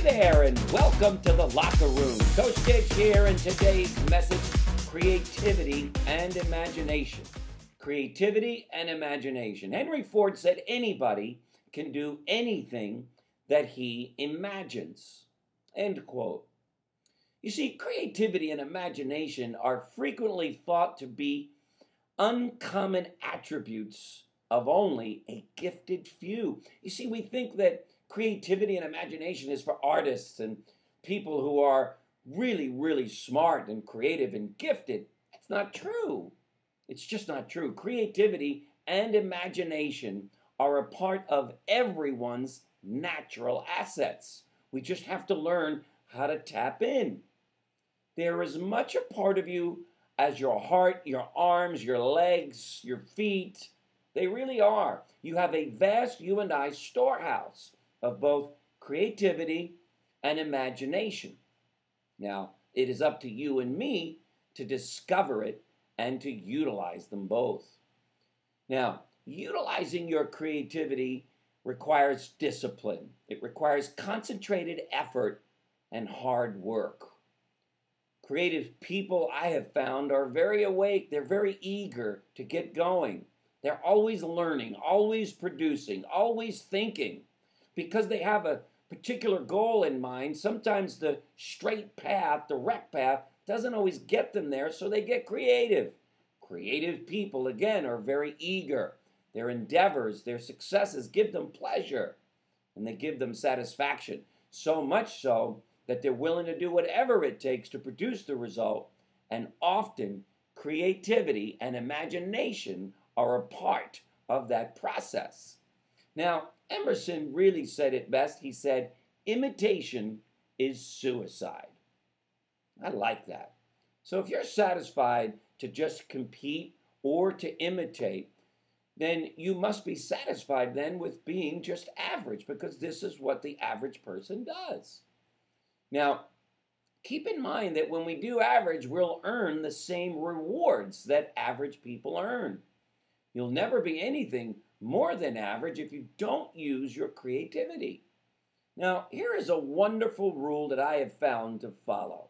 there, and welcome to the Locker Room. Coach Dick here, and today's message, creativity and imagination. Creativity and imagination. Henry Ford said anybody can do anything that he imagines. End quote. You see, creativity and imagination are frequently thought to be uncommon attributes of only a gifted few. You see, we think that creativity and imagination is for artists and people who are really, really smart and creative and gifted. That's not true. It's just not true. Creativity and imagination are a part of everyone's natural assets. We just have to learn how to tap in. They're as much a part of you as your heart, your arms, your legs, your feet. They really are. You have a vast, you and I, storehouse of both creativity and imagination. Now, it is up to you and me to discover it and to utilize them both. Now, utilizing your creativity requires discipline. It requires concentrated effort and hard work. Creative people, I have found, are very awake. They're very eager to get going. They're always learning, always producing, always thinking. Because they have a particular goal in mind, sometimes the straight path, the direct path, doesn't always get them there, so they get creative. Creative people, again, are very eager. Their endeavors, their successes give them pleasure, and they give them satisfaction. So much so that they're willing to do whatever it takes to produce the result, and often creativity and imagination are a part of that process. Now, Emerson really said it best. He said, imitation is suicide. I like that. So if you're satisfied to just compete or to imitate, then you must be satisfied then with being just average, because this is what the average person does. Now, keep in mind that when we do average, we'll earn the same rewards that average people earn. You'll never be anything more than average if you don't use your creativity. Now, here is a wonderful rule that I have found to follow.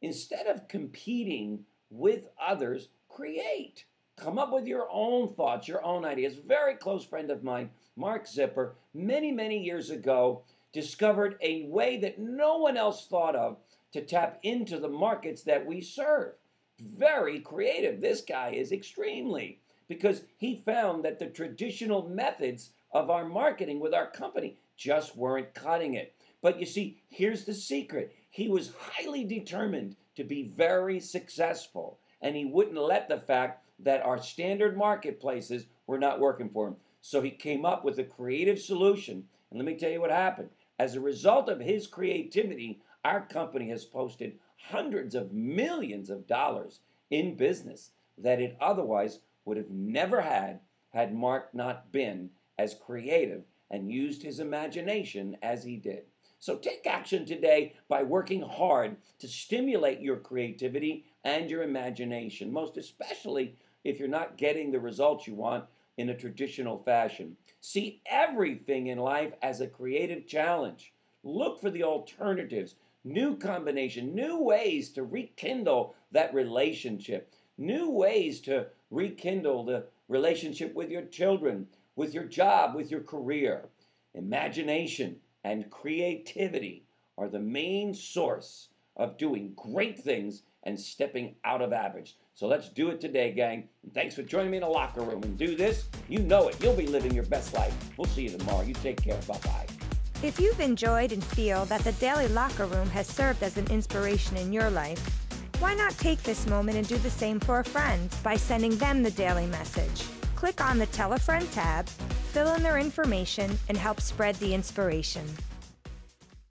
Instead of competing with others, create. Come up with your own thoughts, your own ideas. A very close friend of mine, Mark Zipper, many, many years ago, discovered a way that no one else thought of to tap into the markets that we serve. Very creative. This guy is extremely. Because he found that the traditional methods of our marketing with our company just weren't cutting it. But you see, here's the secret. He was highly determined to be very successful, and he wouldn't let the fact that our standard marketplaces were not working for him. So he came up with a creative solution, and let me tell you what happened. As a result of his creativity, our company has posted hundreds of millions of dollars in business that it otherwise would have never had Mark not been as creative and used his imagination as he did. So take action today by working hard to stimulate your creativity and your imagination, most especially if you're not getting the results you want in a traditional fashion. See everything in life as a creative challenge. Look for the alternatives, new combination, new ways to rekindle that relationship, new ways to rekindle the relationship with your children, with your job, with your career. Imagination and creativity are the main source of doing great things and stepping out of average. So let's do it today, gang. And thanks for joining me in the locker room. And do this, you know it. You'll be living your best life. We'll see you tomorrow. You take care. Bye-bye. If you've enjoyed and feel that the Daily Locker Room has served as an inspiration in your life, why not take this moment and do the same for a friend by sending them the daily message? Click on the Tell a Friend tab, fill in their information, and help spread the inspiration.